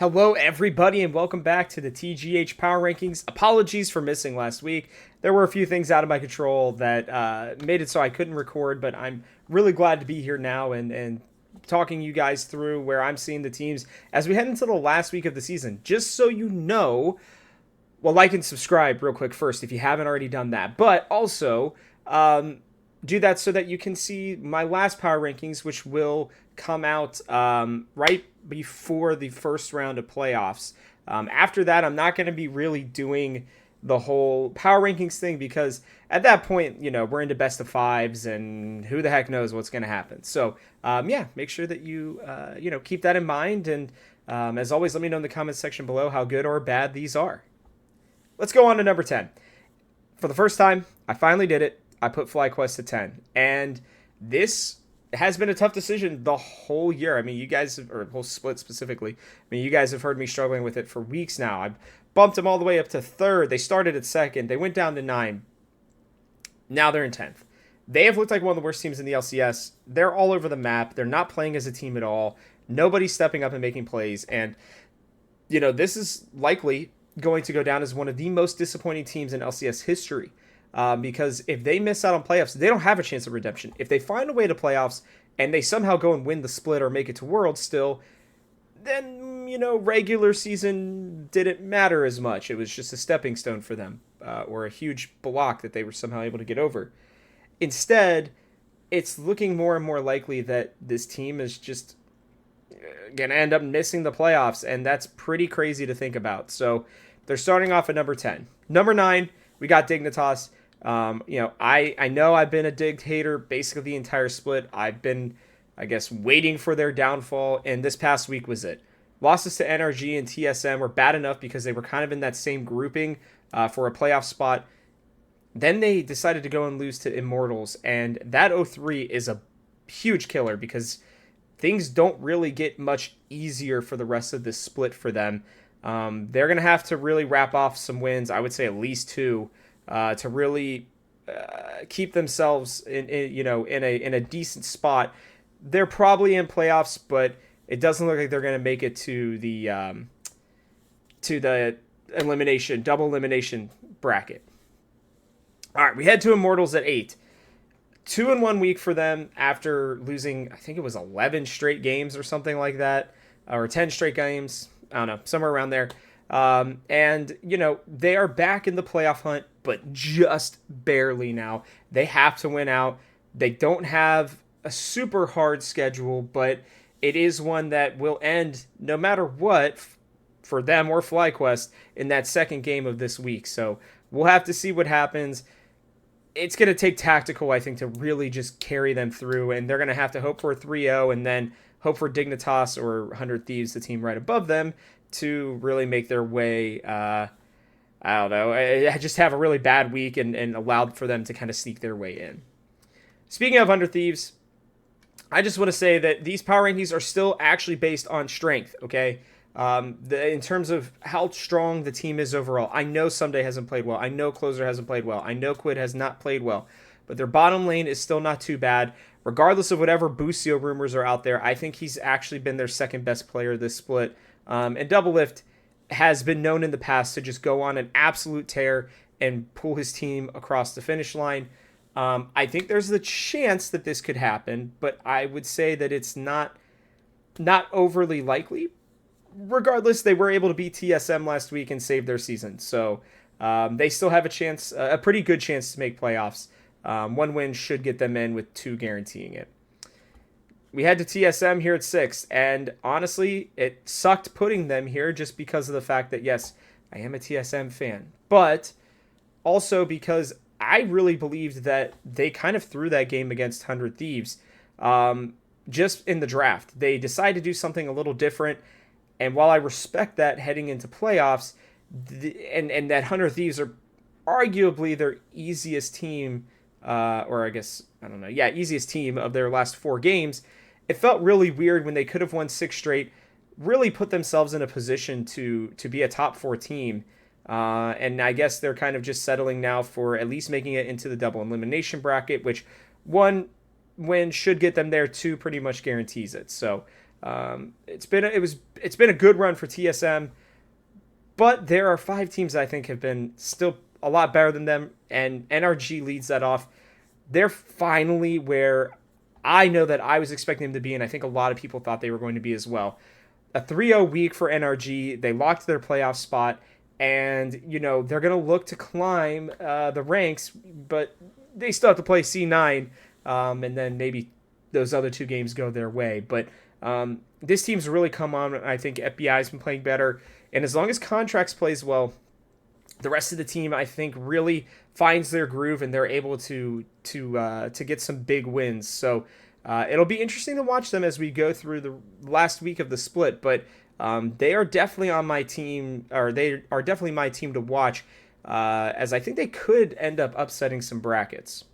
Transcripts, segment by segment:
Hello, everybody, and welcome back to the TGH Power Rankings. Apologies for missing last week. There were a few things out of my control that made it so I couldn't record, but I'm really glad to be here now and talking you guys through where I'm seeing the teams as we head into the last week of the season. Just so you know, well, like and subscribe real quick first if you haven't already done that, but also do that so that you can see my last power rankings, which will come out right before the first round of playoffs. After that, I'm not going to be really doing the whole power rankings thing because at that point, we're into best of fives and who the heck knows what's going to happen. So, yeah, make sure that you, keep that in mind. And as always, let me know in the comments section below how good or bad these are. Let's go on to number 10. For the first time, I finally did it. I put FlyQuest to 10. And this has been a tough decision the whole year. I mean, you guys, or whole split specifically, you guys have heard me struggling with it for weeks now. I've bumped them all the way up to third. They started at second. They went down to 9. Now they're in 10th. They have looked like one of the worst teams in the LCS. They're all over the map. They're not playing as a team at all. Nobody's stepping up and making plays. And, this is likely going to go down as one of the most disappointing teams in LCS history. Because if they miss out on playoffs, they don't have a chance of redemption. If they find a way to playoffs and they somehow go and win the split or make it to Worlds still, then, regular season didn't matter as much. It was just a stepping stone for them, or a huge block that they were somehow able to get over. Instead, it's looking more and more likely that this team is just going to end up missing the playoffs, and that's pretty crazy to think about. So they're starting off at number 10. Number 9, we got Dignitas. I know I've been a Dig hater basically the entire split. I've been, waiting for their downfall, and this past week was it. Losses to NRG and TSM were bad enough because they were kind of in that same grouping for a playoff spot. Then they decided to go and lose to Immortals, and that 0-3 is a huge killer because things don't really get much easier for the rest of this split for them. They're going to have to really wrap off some wins, I would say at least 2, to really keep themselves in a decent spot. They're probably in playoffs, but it doesn't look like they're going to make it to the double elimination bracket. All right, we head to Immortals at 8. 2 in 1 week for them after losing, I think it was 11 straight games or something like that, or 10 straight games. I don't know, somewhere around there. And they are back in the playoff hunt, but just barely now. They have to win out. They don't have a super hard schedule, but it is one that will end no matter what for them or FlyQuest in that second game of this week. So we'll have to see what happens. It's going to take tactical, I think, to really just carry them through, and they're going to have to hope for a 3-0 and then hope for Dignitas or 100 Thieves, the team right above them, to really make their way, I don't know, just have a really bad week and allowed for them to kind of sneak their way in. Speaking of 100 Thieves, I just want to say that these power rankings are still actually based on strength, okay? In terms of how strong the team is overall. I know Someday hasn't played well. I know Closer hasn't played well. I know Quid has not played well. But their bottom lane is still not too bad. Regardless of whatever Busio rumors are out there, I think he's actually been their second best player this split. And Doublelift has been known in the past to just go on an absolute tear and pull his team across the finish line. I think there's the chance that this could happen, but I would say that it's not overly likely. Regardless, they were able to beat TSM last week and save their season. So they still have a chance, a pretty good chance to make playoffs. 1 win should get them in with 2 guaranteeing it. We head to TSM here at 6, and honestly, it sucked putting them here just because of the fact that, yes, I am a TSM fan, but also because I really believed that they kind of threw that game against 100 Thieves just in the draft. They decided to do something a little different, and while I respect that heading into playoffs, and that 100 Thieves are arguably their easiest team, easiest team of their last 4 games, it felt really weird when they could have won 6 straight, really put themselves in a position to be a top 4 team. And I guess they're kind of just settling now for at least making it into the double elimination bracket, which 1 win should get them there, 2 pretty much guarantees it. So It's been a good run for TSM, but there are 5 teams that I think have been still a lot better than them, and NRG leads that off. They're finally where I know that I was expecting them to be, and I think a lot of people thought they were going to be as well. A 3-0 week for NRG. They locked their playoff spot, and they're going to look to climb the ranks, but they still have to play C9, and then maybe those other 2 games go their way. But this team's really come on. I think FBI's been playing better, and as long as Contracts plays well, the rest of the team I think really finds their groove, and they're able to get some big wins. So it'll be interesting to watch them as we go through the last week of the split. But they are definitely on my team, or they are definitely my team to watch, as I think they could end up upsetting some brackets.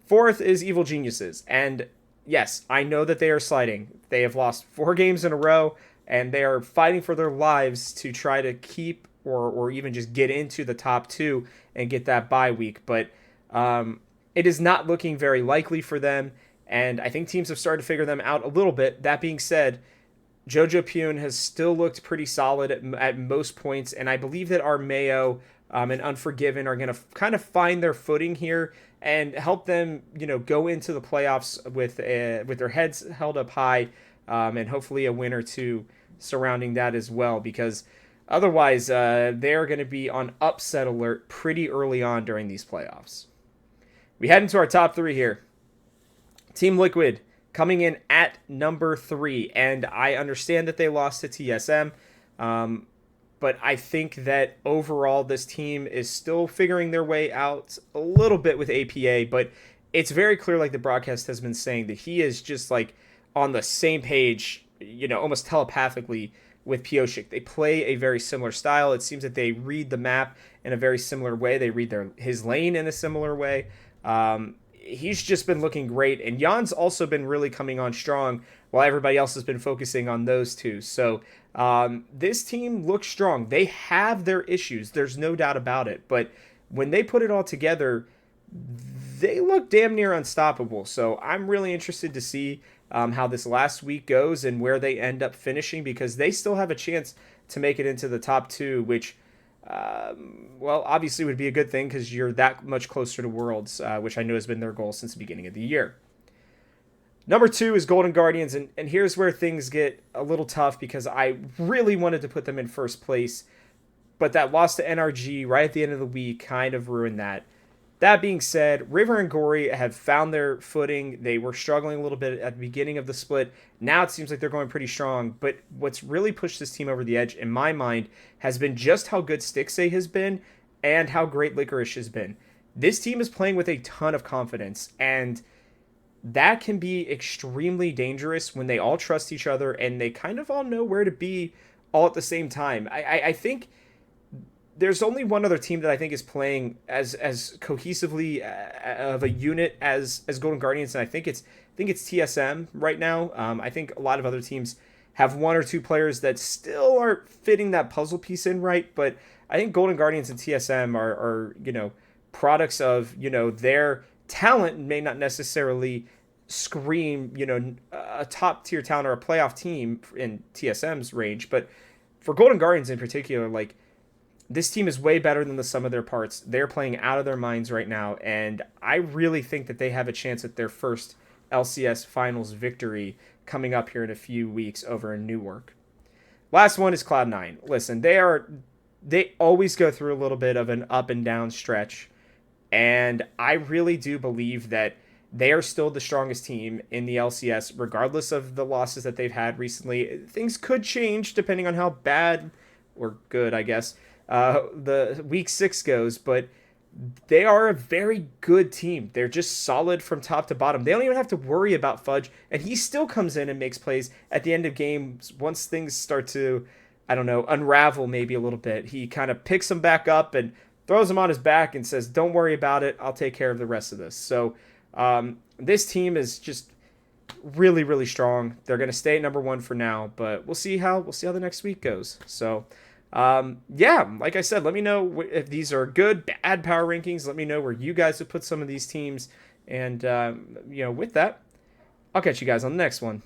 Fourth is Evil Geniuses, and yes, I know that they are sliding. They have lost 4 games in a row, and they are fighting for their lives to try to keep or even just get into the top 2 and get that bye week. But it is not looking very likely for them, and I think teams have started to figure them out a little bit. That being said, Jojo Pune has still looked pretty solid at most points, and I believe that our Mayo and Unforgiven are going to kind of find their footing here and help them, go into the playoffs with their heads held up high, and hopefully a win or 2 surrounding that as well, because otherwise they're going to be on upset alert pretty early on during these playoffs. We head into our top 3 here. Team Liquid coming in at number 3, and I understand that they lost to TSM, but I think that overall this team is still figuring their way out a little bit with APA, but it's very clear, like the broadcast has been saying, that he is just like on the same page, almost telepathically with Pioshik. They play a very similar style. It seems that they read the map in a very similar way. They read his lane in a similar way. He's just been looking great, and Jan's also been really coming on strong while everybody else has been focusing on those 2. So this team looks strong. They have their issues, there's no doubt about it, but when they put it all together, they look damn near unstoppable. So I'm really interested to see how this last week goes and where they end up finishing, because they still have a chance to make it into the top 2, which obviously would be a good thing because you're that much closer to Worlds, which I know has been their goal since the beginning of the year. Number 2 is Golden Guardians, and here's where things get a little tough, because I really wanted to put them in first place, but that loss to NRG right at the end of the week kind of ruined that. That being said, River and Gory have found their footing. They were struggling a little bit at the beginning of the split. Now it seems like they're going pretty strong. But what's really pushed this team over the edge, in my mind, has been just how good Stixay has been and how great Licorice has been. This team is playing with a ton of confidence, and that can be extremely dangerous when they all trust each other and they kind of all know where to be all at the same time. I think there's only one other team that I think is playing as cohesively of a unit as Golden Guardians, and I think it's TSM right now. I think a lot of other teams have 1 or 2 players that still aren't fitting that puzzle piece in right, but I think Golden Guardians and TSM are products of their talent may not necessarily scream a top tier talent or a playoff team in TSM's range, but for Golden Guardians in particular, like, this team is way better than the sum of their parts. They're playing out of their minds right now, and I really think that they have a chance at their first LCS finals victory coming up here in a few weeks over in Newark. Last one is Cloud9. Listen, they always go through a little bit of an up and down stretch, and I really do believe that they are still the strongest team in the LCS, regardless of the losses that they've had recently. Things could change depending on how bad or good, I guess, the week 6 goes, but they are a very good team. They're just solid from top to bottom. They don't even have to worry about Fudge, and he still comes in and makes plays at the end of games once things start to, unravel maybe a little bit. He kind of picks them back up and throws them on his back and says, don't worry about it, I'll take care of the rest of this. So this team is just really, really strong. They're going to stay at number 1 for now, but we'll see how the next week goes. So like I said, let me know if these are good, bad power rankings. Let me know where you guys have put some of these teams. And, with that, I'll catch you guys on the next one.